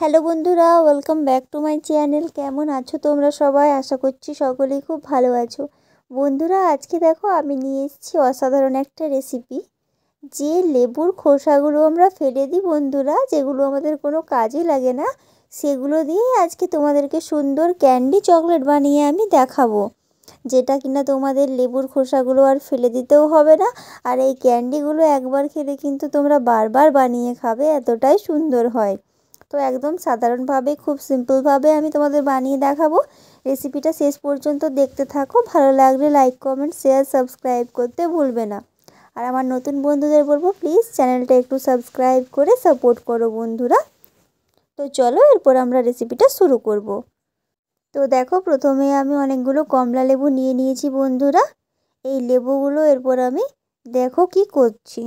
Hello বন্ধুরা, welcome back to my channel. কেমন আছো তোমরা সবাই? আশা করছি সকলেই খুব ভালো আছো। বন্ধুরা, আজকে দেখো আমি নিয়ে এসেছি অসাধারণ একটা রেসিপি। যে লেবুর খোসাগুলো আমরা ফেলে দিই বন্ধুরা, যেগুলো আমাদের কোনো কাজে লাগে না, সেগুলো দিয়ে আজকে তোমাদেরকে সুন্দর ক্যান্ডি চকলেট বানিয়ে আমি দেখাবো। যেটা কিনা তোমাদের লেবুর খোসাগুলো আর ফেলে দিতেও হবে না। আর এই ক্যান্ডিগুলো একবার খেলে কিন্তু তোমরা বারবার বানিয়ে খাবে, এতটাই সুন্দর হয়। তো একদম সাধারণভাবে, খুব সিম্পলভাবে আমি তোমাদের বানিয়ে দেখাবো। রেসিপিটা শেষ পর্যন্ত দেখতে থাকো। ভালো লাগলে লাইক, কমেন্ট, শেয়ার, সাবস্ক্রাইব করতে ভুলবে না। আর আমার নতুন বন্ধুদের বলবো, প্লিজ চ্যানেলটা একটু সাবস্ক্রাইব করে সাপোর্ট করো বন্ধুরা। তো চলো, এরপর আমরা রেসিপিটা শুরু করব। তো দেখো, প্রথমে আমি অনেকগুলো কমলা লেবু নিয়ে নিয়েছি বন্ধুরা। এই লেবুগুলো এরপর আমি দেখো কি করছি।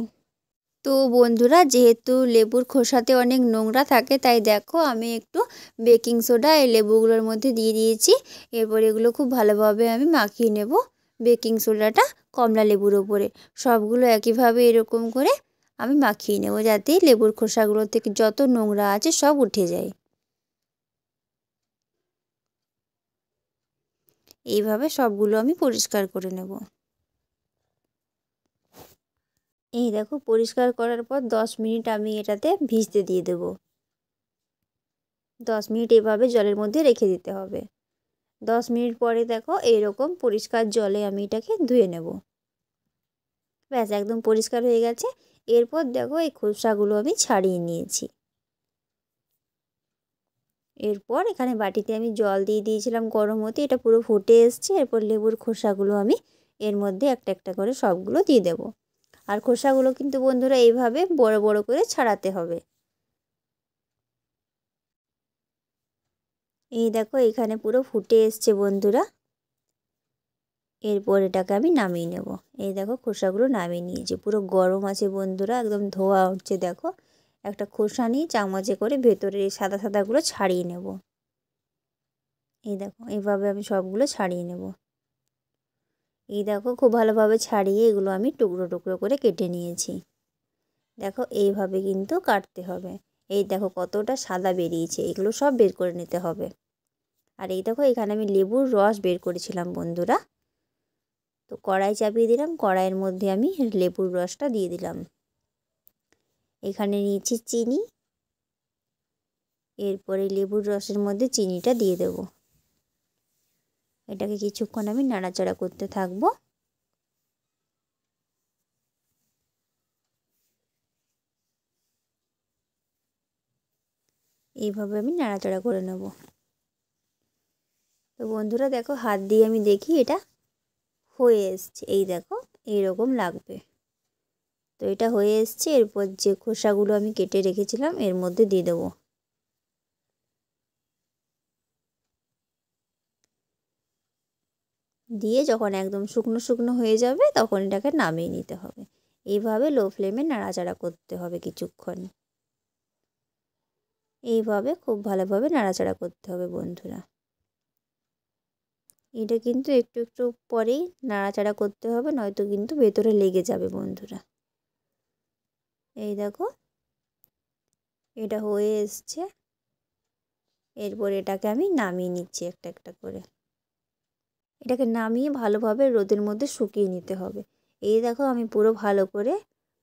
তো বন্ধুরা, যেহেতু লেবুর খোসাতে অনেক নোংরা থাকে, তাই দেখো আমি একটু বেকিং সোডা এই লেবুগুলোর মধ্যে দিয়ে দিয়েছি। এরপর এগুলো খুব ভালোভাবে আমি মাখিয়ে নেব বেকিং সোডাটা কমলা লেবুর ওপরে। সবগুলো একইভাবে এরকম করে আমি মাখিয়ে নেব, যাতে লেবুর খোসাগুলো থেকে যত নোংরা আছে সব উঠে যায়। এইভাবে সবগুলো আমি পরিষ্কার করে নেব। এই দেখো, পরিষ্কার করার পর 10 মিনিট আমি এটাতে ভিজতে দিয়ে দেব। 10 মিনিট এভাবে জলের মধ্যে রেখে দিতে হবে। 10 মিনিট পরে দেখো এইরকম পরিষ্কার জলে আমি এটাকে ধুয়ে নেব। ব্যাস, একদম পরিষ্কার হয়ে গেছে। এরপর দেখো এই খোসাগুলো আমি ছাড়িয়ে নিয়েছি। এরপর এখানে বাটিতে আমি জল দিয়ে দিয়েছিলাম গরম হতে, এটা পুরো ফুটে এসছে। এরপর লেবুর খোসাগুলো আমি এর মধ্যে একটা একটা করে সবগুলো দিয়ে দেব। আর খোসাগুলো কিন্তু বন্ধুরা এইভাবে বড় বড় করে ছাড়াতে হবে। এই দেখো, এখানে পুরো ফুটে এসছে বন্ধুরা। এরপর এটাকে আমি নামিয়ে নেব। এই দেখো, খোসাগুলো নামিয়ে নিয়েছি, পুরো গরম আছে বন্ধুরা, একদম ধোয়া উঠছে। দেখো, একটা খোসা নিয়ে চামচে করে ভেতরের এই সাদা সাদাগুলো ছাড়িয়ে নেব। এই দেখো, এইভাবে আমি সবগুলো ছাড়িয়ে নেব। এই দেখো, খুব ভালোভাবে ছাড়িয়ে এগুলো আমি টুকরো টুকরো করে কেটে নিয়েছি। দেখো, এইভাবে কিন্তু কাটতে হবে। এই দেখো কতটা সাদা বেরিয়েছে, এগুলো সব বের করে নিতে হবে। আর এই দেখো, এখানে আমি লেবুর রস বের করেছিলাম বন্ধুরা। তো কড়াই চাপিয়ে দিলাম, কড়াইয়ের মধ্যে আমি লেবুর রসটা দিয়ে দিলাম। এখানে নিয়েছি চিনি। এরপরে লেবুর রসের মধ্যে চিনিটা দিয়ে দেব। এটাকে কিছুক্ষণ আমি নাড়াচাড়া করতে থাকবো। এইভাবে আমি নাড়াচাড়া করে নেব। তো বন্ধুরা দেখো, হাত দিয়ে আমি দেখি এটা হয়ে এসছে। এই দেখো, এইরকম লাগবে। তো এটা হয়ে এসছে। এরপর যে খোসাগুলো আমি কেটে রেখেছিলাম এর মধ্যে দিয়ে দেবো। দিয়ে যখন একদম শুকনো শুকনো হয়ে যাবে, তখন এটাকে নামিয়ে নিতে হবে। এইভাবে লো ফ্লেমে নাড়াচাড়া করতে হবে কিছুক্ষণ। এইভাবে খুব ভালোভাবে নাড়াচাড়া করতে হবে বন্ধুরা। এটা কিন্তু একটু একটু পরেই নাড়াচাড়া করতে হবে, নয়তো কিন্তু ভেতরে লেগে যাবে বন্ধুরা। এই দেখো, এটা হয়ে এসছে। এরপর এটাকে আমি নামিয়ে নিচ্ছি একটা একটা করে। এটাকে নামিয়ে ভালোভাবে রোদের মধ্যে শুকিয়ে নিতে হবে। এই দেখো, আমি পুরো ভালো করে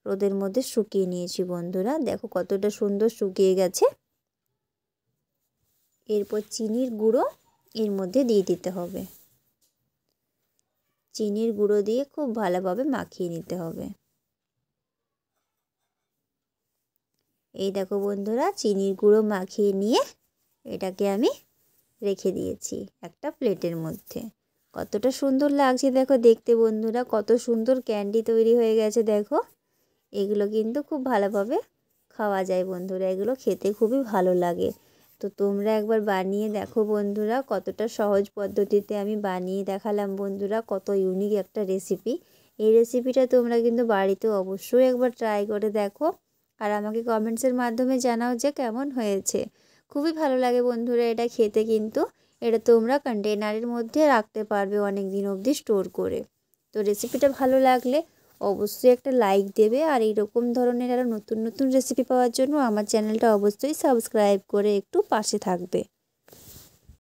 রোদের মধ্যে শুকিয়ে নিয়েছি বন্ধুরা। দেখো কতটা সুন্দর শুকিয়ে গেছে। এরপর চিনির গুঁড়ো এর মধ্যে দিয়ে দিতে হবে। চিনির গুঁড়ো দিয়ে খুব ভালোভাবে মাখিয়ে নিতে হবে। এই দেখো বন্ধুরা, চিনির গুঁড়ো মাখিয়ে নিয়ে এটাকে আমি রেখে দিয়েছি একটা প্লেটের মধ্যে। কতটা সুন্দর লাগছে দেখো দেখতে বন্ধুরা, কত সুন্দর ক্যান্ডি তৈরি হয়ে গেছে। দেখো, এগুলো কিন্তু খুব ভালোভাবে খাওয়া যায় বন্ধুরা, এগুলো খেতে খুবই ভালো লাগে। তো তোমরা একবার বানিয়ে দেখো বন্ধুরা, কতটা সহজ পদ্ধতিতে আমি বানিয়ে দেখালাম বন্ধুরা, কত ইউনিক একটা রেসিপি। এই রেসিপিটা তোমরা কিন্তু বাড়িতে অবশ্যই একবার ট্রাই করে দেখো। আর আমাকে কমেন্টসের মাধ্যমে জানাও যে কেমন হয়েছে। খুবই ভালো লাগে বন্ধুরা এটা খেতে, কিন্তু এটা তোমরা কন্টেনারের মধ্যে রাখতে পারবে অনেক দিন অবধি স্টোর করে। তো রেসিপিটা ভালো লাগলে অবশ্যই একটা লাইক দেবে। আর এইরকম ধরনের আরও নতুন নতুন রেসিপি পাওয়ার জন্য আমার চ্যানেলটা অবশ্যই সাবস্ক্রাইব করে একটু পাশে থাকবে।